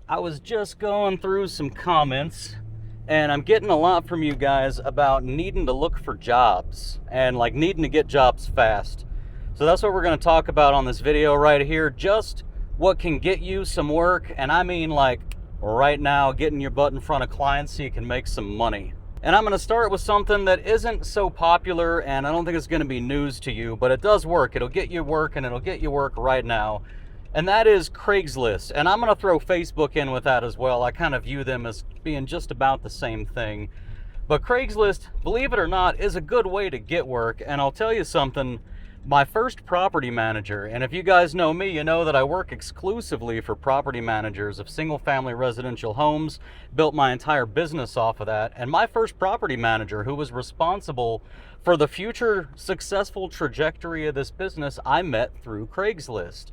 I was just going through some comments and I'm getting a lot from you guys about needing to look for jobs and like needing to get jobs fast. So that's what we're going to talk about on this video right here. Just what can get you some work. And I mean like right now, getting your butt in front of clients so you can make some money. And I'm going to start with something that isn't so popular, and I don't think it's going to be news to you, but it does work. It'll get you work, and it'll get you work right now. And that is Craigslist. And I'm going to throw Facebook in with that as well. I kind of view them as being just about the same thing. But Craigslist, believe it or not, is a good way to get work. And I'll tell you something, my first property manager, and if you guys know me, you know that I work exclusively for property managers of single-family residential homes, built my entire business off of that. And my first property manager, who was responsible for the future successful trajectory of this business, I met through Craigslist.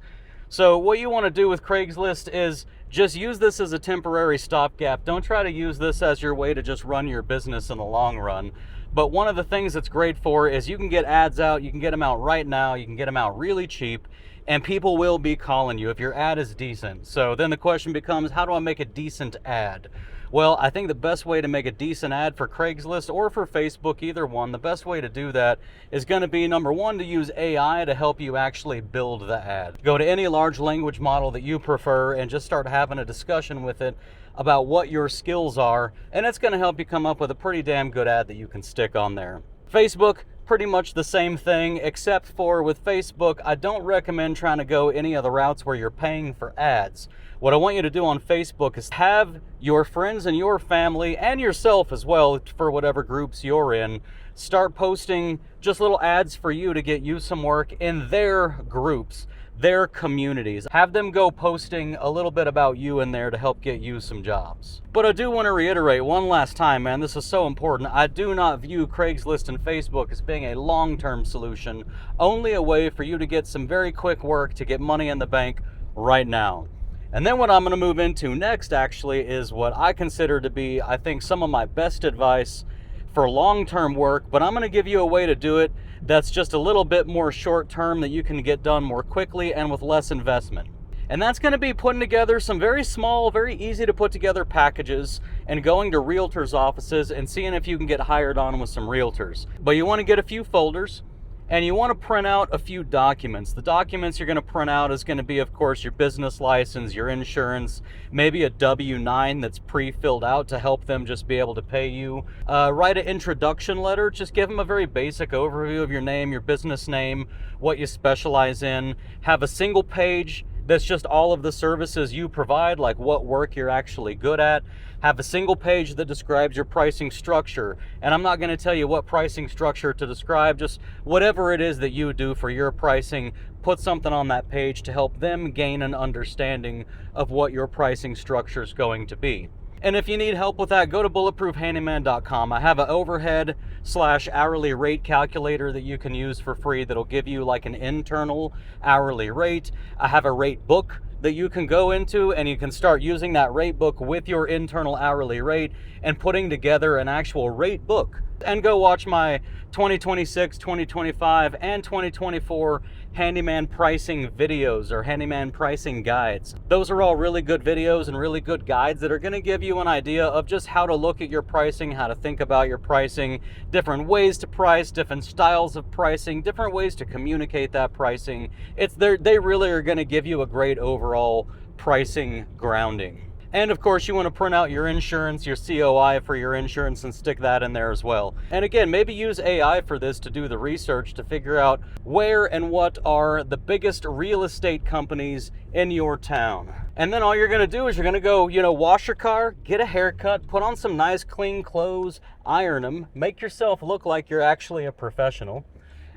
So what you want to do with Craigslist is just use this as a temporary stopgap. Don't try to use this as your way to just run your business in the long run. But one of the things it's great for is you can get ads out, you can get them out right now, you can get them out really cheap, and people will be calling you if your ad is decent. So then the question becomes, how do I make a decent ad? Well, I think the best way to make a decent ad for Craigslist or for Facebook, either one, the best way to do that is going to be, number one, to use AI to help you actually build the ad. Go to any large language model that you prefer and just start having a discussion with it about what your skills are, and it's going to help you come up with a pretty damn good ad that you can stick on there. Facebook, pretty much the same thing, except for with Facebook, I don't recommend trying to go any of the routes where you're paying for ads. What I want you to do on Facebook is have your friends and your family and yourself as well, for whatever groups you're in, start posting just little ads for you to get you some work in their groups, their communities. Have them go posting a little bit about you in there to help get you some jobs. But I do want to reiterate one last time, man, this is so important. I do not view Craigslist and Facebook as being a long-term solution, only a way for you to get some very quick work to get money in the bank right now. And then what I'm going to move into next actually is what I consider to be, I think, some of my best advice for long-term work, but I'm going to give you a way to do it that's just a little bit more short-term, that you can get done more quickly and with less investment. And that's going to be putting together some very small, very easy to put together packages and going to realtors' offices and seeing if you can get hired on with some realtors. But you want to get a few folders and you want to print out a few documents. The documents you're going to print out is going to be, of course, your business license, your insurance, maybe a W-9 that's pre-filled out to help them just be able to pay you. Write an introduction letter. Just give them a very basic overview of your name, your business name, what you specialize in. Have a single page that's just all of the services you provide, like what work you're actually good at. Have a single page that describes your pricing structure. And I'm not going to tell you what pricing structure to describe, just whatever it is that you do for your pricing, put something on that page to help them gain an understanding of what your pricing structure is going to be. And if you need help with that, go to bulletproofhandyman.com. I have an overhead/hourly rate calculator that you can use for free that'll give you like an internal hourly rate. I have a rate book that you can go into, and you can start using that rate book with your internal hourly rate and putting together an actual rate book. And go watch my 2026, 2025, and 2024 handyman pricing videos or handyman pricing guides. Those are all really good videos and really good guides that are going to give you an idea of just how to look at your pricing, how to think about your pricing, different ways to price, different styles of pricing, different ways to communicate that pricing. They really are going to give you a great overall pricing grounding. And of course, you want to print out your insurance, your COI for your insurance, and stick that in there as well. And again, maybe use AI for this to do the research to figure out where and what are the biggest real estate companies in your town. And then all you're going to do is you're going to go, wash your car, get a haircut, put on some nice clean clothes, iron them, make yourself look like you're actually a professional.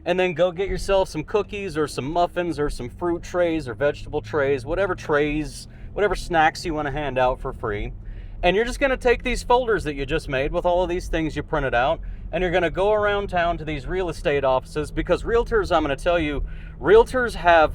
And then go get yourself some cookies or some muffins or some fruit trays or vegetable trays, whatever snacks you want to hand out for free. And you're just going to take these folders that you just made with all of these things you printed out, and you're going to go around town to these real estate offices, because realtors, I'm going to tell you, realtors have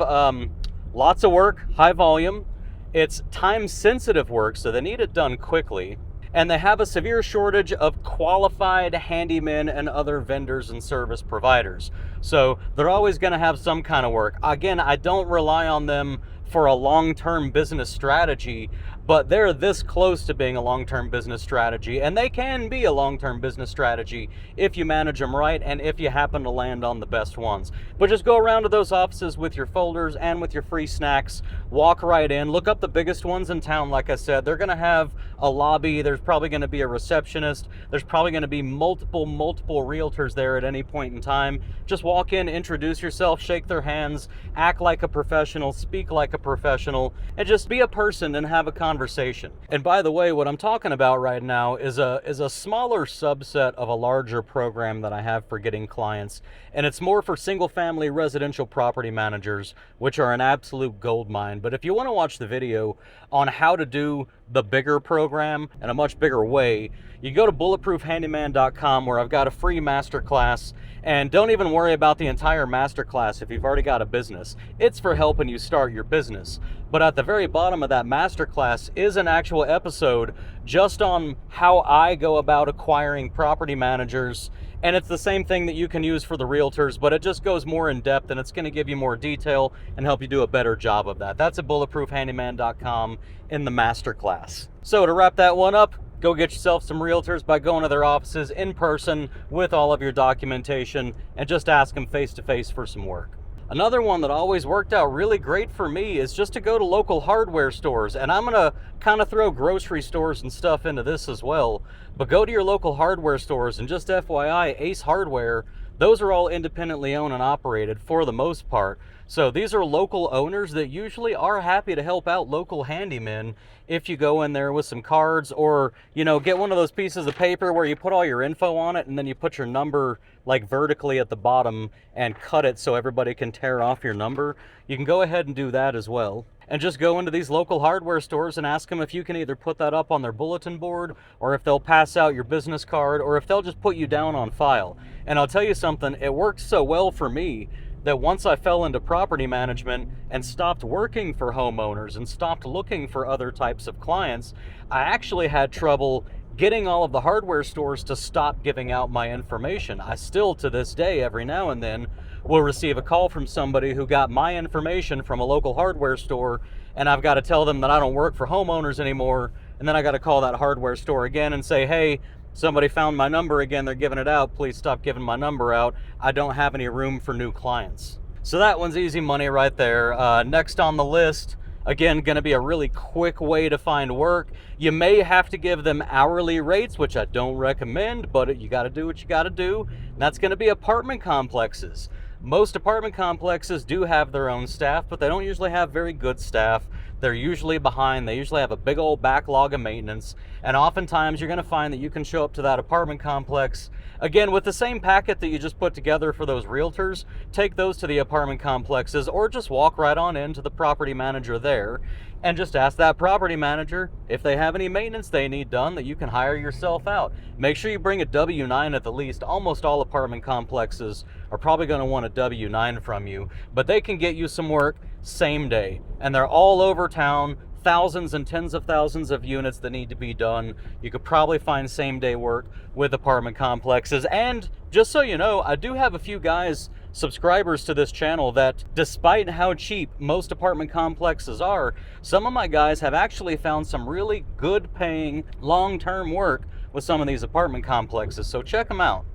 lots of work, high volume. It's time-sensitive work, so they need it done quickly. And they have a severe shortage of qualified handymen and other vendors and service providers. So they're always going to have some kind of work. Again, I don't rely on them for a long-term business strategy. but they're this close to being a long-term business strategy, and they can be a long-term business strategy if you manage them right and if you happen to land on the best ones. But just go around to those offices with your folders and with your free snacks, walk right in, look up the biggest ones in town. Like I said, they're going to have a lobby, there's probably going to be a receptionist, there's probably going to be multiple realtors there at any point in time. Just walk in, introduce yourself, shake their hands, act like a professional, speak like a professional, and just be a person and have a conversation. And by the way, what I'm talking about right now is a smaller subset of a larger program that I have for getting clients, and it's more for single family residential property managers, which are an absolute gold mine. But if you want to watch the video on how to do the bigger program in a much bigger way, you go to bulletproofhandyman.com, where I've got a free masterclass. And don't even worry about the entire masterclass if you've already got a business. It's for helping you start your business. But at the very bottom of that masterclass is an actual episode just on how I go about acquiring property managers. And it's the same thing that you can use for the realtors, but it just goes more in depth, and it's going to give you more detail and help you do a better job of that. That's at bulletproofhandyman.com in the masterclass. So to wrap that one up, go get yourself some realtors by going to their offices in person with all of your documentation and just ask them face to face for some work. Another one that always worked out really great for me is just to go to local hardware stores. And I'm going to kind of throw grocery stores and stuff into this as well. But go to your local hardware stores, and just FYI, Ace Hardware, those are all independently owned and operated for the most part. So these are local owners that usually are happy to help out local handymen if you go in there with some cards, or, you know, get one of those pieces of paper where you put all your info on it and then you put your number like vertically at the bottom and cut it so everybody can tear off your number. You can go ahead and do that as well. And just go into these local hardware stores and ask them if you can either put that up on their bulletin board, or if they'll pass out your business card, or if they'll just put you down on file. And I'll tell you something, it worked so well for me that once I fell into property management and stopped working for homeowners and stopped looking for other types of clients, I actually had trouble getting all of the hardware stores to stop giving out my information. I still, to this day, every now and then, will receive a call from somebody who got my information from a local hardware store, and I've got to tell them that I don't work for homeowners anymore, and then I got to call that hardware store again and say, hey, somebody found my number again, they're giving it out, please stop giving my number out. I don't have any room for new clients. So that one's easy money right there. Next on the list, again, going to be a really quick way to find work. You may have to give them hourly rates, which I don't recommend, but you got to do what you got to do. And that's going to be apartment complexes. Most apartment complexes do have their own staff, but they don't usually have very good staff. They're usually behind. They usually have a big old backlog of maintenance. And oftentimes you're going to find that you can show up to that apartment complex, again, with the same packet that you just put together for those realtors. Take those to the apartment complexes, or just walk right on into the property manager there and just ask that property manager if they have any maintenance they need done that you can hire yourself out. Make sure you bring a W-9 at the least. Almost all apartment complexes are probably going to want a W-9 from you, but they can get you some work same day, and they're all over town. Thousands and tens of thousands of units that need to be done. You could probably find same day work with apartment complexes. And just so you know, I do have a few guys, subscribers to this channel, that despite how cheap most apartment complexes are, some of my guys have actually found some really good paying long-term work with some of these apartment complexes. So check them out.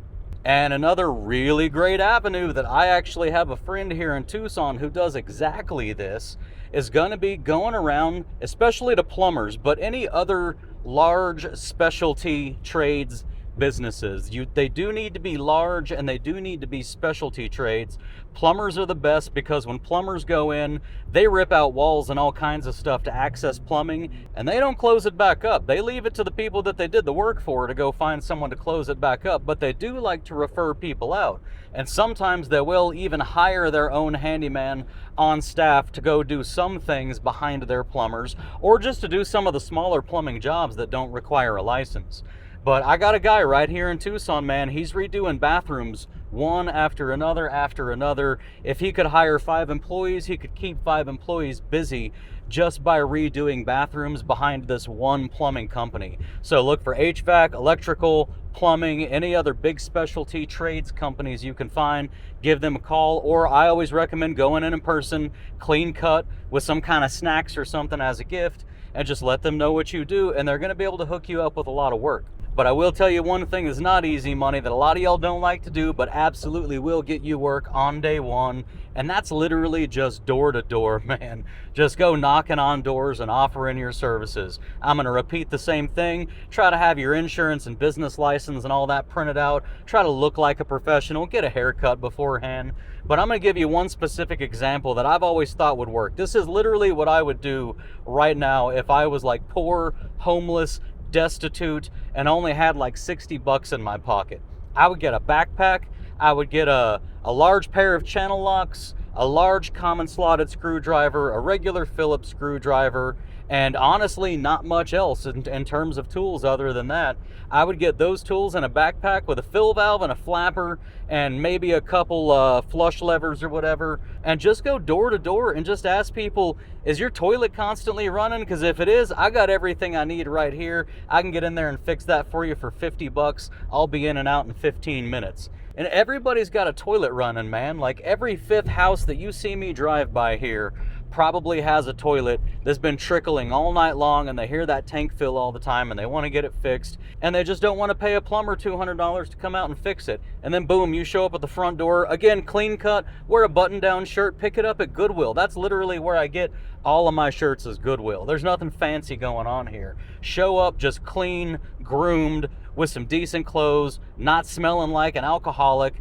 And another really great avenue that I actually have a friend here in Tucson who does exactly this is going to be going around, especially to plumbers, but any other large specialty trades businesses. They do need to be large, and they do need to be specialty trades. Plumbers are the best, because when plumbers go in, they rip out walls and all kinds of stuff to access plumbing, and they don't close it back up. They leave it to the people that they did the work for to go find someone to close it back up, but they do like to refer people out. And sometimes they will even hire their own handyman on staff to go do some things behind their plumbers, or just to do some of the smaller plumbing jobs that don't require a license. But I got a guy right here in Tucson, man. He's redoing bathrooms one after another after another. If he could hire 5 employees, he could keep 5 employees busy just by redoing bathrooms behind this one plumbing company. So look for HVAC, electrical, plumbing, any other big specialty trades companies you can find. Give them a call, or I always recommend going in person, clean cut, with some kind of snacks or something as a gift, and just let them know what you do, and they're going to be able to hook you up with a lot of work. But I will tell you one thing is not easy money that a lot of y'all don't like to do, but absolutely will get you work on day one. And that's literally just door to door, man. Just go knocking on doors and offering your services. I'm going to repeat the same thing. Try to have your insurance and business license and all that printed out. Try to look like a professional. Get a haircut beforehand. But I'm going to give you one specific example that I've always thought would work. This is literally what I would do right now if I was like poor, homeless, destitute, and only had like 60 bucks in my pocket. I would get a backpack, I would get a large pair of channel locks, a large common slotted screwdriver, a regular Phillips screwdriver, and honestly not much else in terms of tools other than that. I would get those tools in a backpack with a fill valve and a flapper and maybe a couple flush levers or whatever, and just go door to door and just ask people, is your toilet constantly running? Because if it is, I got everything I need right here. I can get in there and fix that for you for 50 bucks. I'll be in and out in 15 minutes. And everybody's got a toilet running, man. Like every fifth house that you see me drive by here probably has a toilet that's been trickling all night long, and they hear that tank fill all the time and they want to get it fixed, and they just don't want to pay a plumber $200 to come out and fix it. And then boom, you show up at the front door, again, clean cut, wear a button down shirt, pick it up at Goodwill. That's literally where I get all of my shirts, is Goodwill. There's nothing fancy going on here. Show up just clean, groomed, with some decent clothes, not smelling like an alcoholic.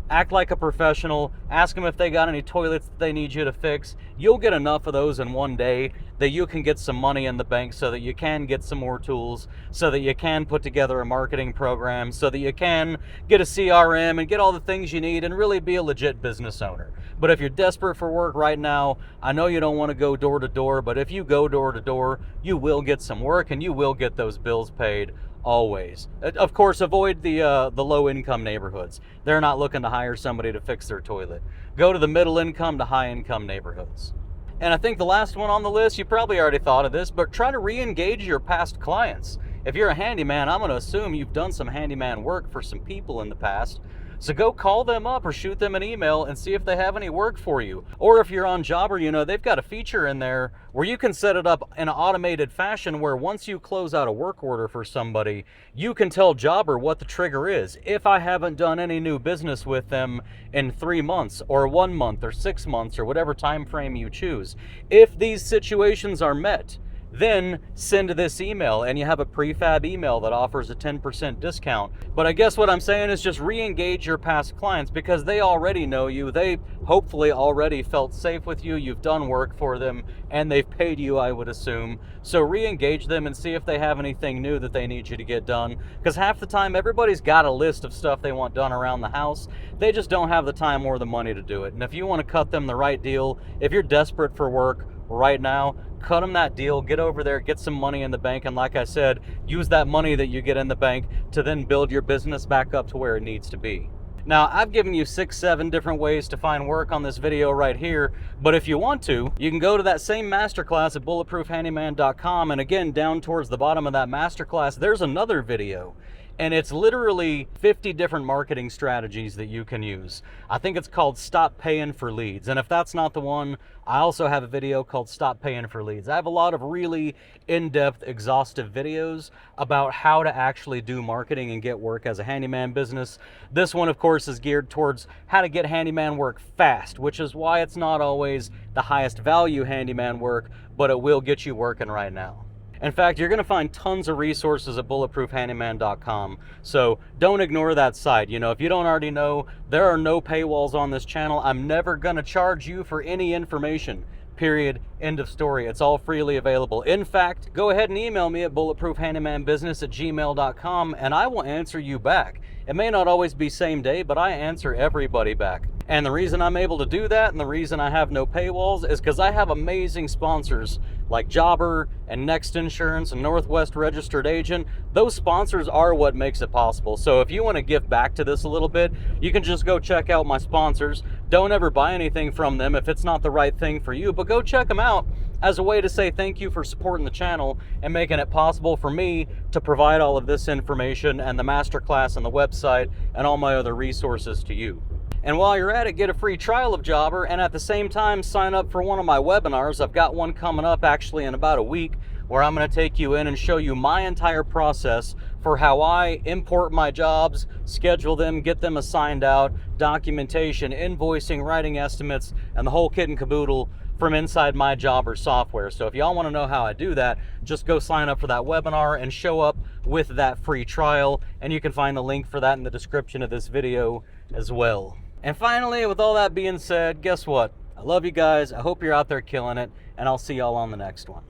Act like a professional. Ask them if they got any toilets that they need you to fix. You'll get enough of those in one day that you can get some money in the bank so that you can get some more tools, so that you can put together a marketing program, so that you can get a CRM and get all the things you need and really be a legit business owner. But if you're desperate for work right now, I know you don't want to go door to door, but if you go door to door, you will get some work and you will get those bills paid. Always. Of course, avoid the low income neighborhoods. They're not looking to hire somebody to fix their toilet. Go to the middle income to high income neighborhoods. And I think the last one on the list, you probably already thought of this, but try to re-engage your past clients. If you're a handyman, I'm going to assume you've done some handyman work for some people in the past. So go call them up or shoot them an email and see if they have any work for you. Or if you're on Jobber, you know, they've got a feature in there where you can set it up in an automated fashion where once you close out a work order for somebody, you can tell Jobber what the trigger is. If I haven't done any new business with them in 3 months or 1 month or 6 months or whatever time frame you choose, if these situations are met, then send this email and you have a prefab email that offers a 10% discount. But I guess what I'm saying is just re-engage your past clients because they already know you. They hopefully already felt safe with you. You've done work for them and they've paid you, I would assume. So re-engage them and see if they have anything new that they need you to get done. Because half the time everybody's got a list of stuff they want done around the house. They just don't have the time or the money to do it. And if you want to cut them the right deal, if you're desperate for work right now, cut them that deal, get over there, get some money in the bank, and like I said, use that money that you get in the bank to then build your business back up to where it needs to be. Now, I've given you 6-7 different ways to find work on this video right here, but if you want to, you can go to that same masterclass at bulletproofhandyman.com, and again, down towards the bottom of that masterclass, there's another video. And it's literally 50 different marketing strategies that you can use. I think it's called Stop Paying for Leads. And if that's not the one, I also have a video called Stop Paying for Leads. I have a lot of really in-depth, exhaustive videos about how to actually do marketing and get work as a handyman business. This one, of course, is geared towards how to get handyman work fast, which is why it's not always the highest value handyman work, but it will get you working right now. In fact, you're going to find tons of resources at bulletproofhandyman.com, so don't ignore that site. You know, if you don't already know, there are no paywalls on this channel. I'm never going to charge you for any information. Period. End of story. It's all freely available. In fact, go ahead and email me at bulletproofhandymanbusiness@gmail.com and I will answer you back. It may not always be same day, but I answer everybody back. And the reason I'm able to do that and the reason I have no paywalls is because I have amazing sponsors like Jobber and Next Insurance and Northwest Registered Agent. Those sponsors are what makes it possible. So if you want to give back to this a little bit, you can just go check out my sponsors. Don't ever buy anything from them if it's not the right thing for you, but go check them out as a way to say thank you for supporting the channel and making it possible for me to provide all of this information and the masterclass and the website and all my other resources to you. And while you're at it, get a free trial of Jobber, and at the same time sign up for one of my webinars. I've got one coming up actually in about a week where I'm going to take you in and show you my entire process for how I import my jobs, schedule them, get them assigned out, documentation, invoicing, writing estimates, and the whole kit and caboodle from inside my job or software. So if y'all want to know how I do that, just go sign up for that webinar and show up with that free trial, and you can find the link for that in the description of this video as well. And finally, with all that being said, guess what? I love you guys. I hope you're out there killing it, and I'll see y'all on the next one.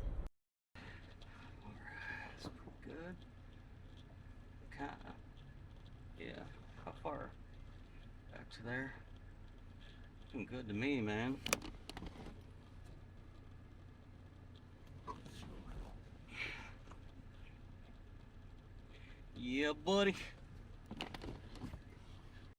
That's pretty good. Kinda. Yeah. How far? Back to there. Looking good to me, man. Yeah, buddy.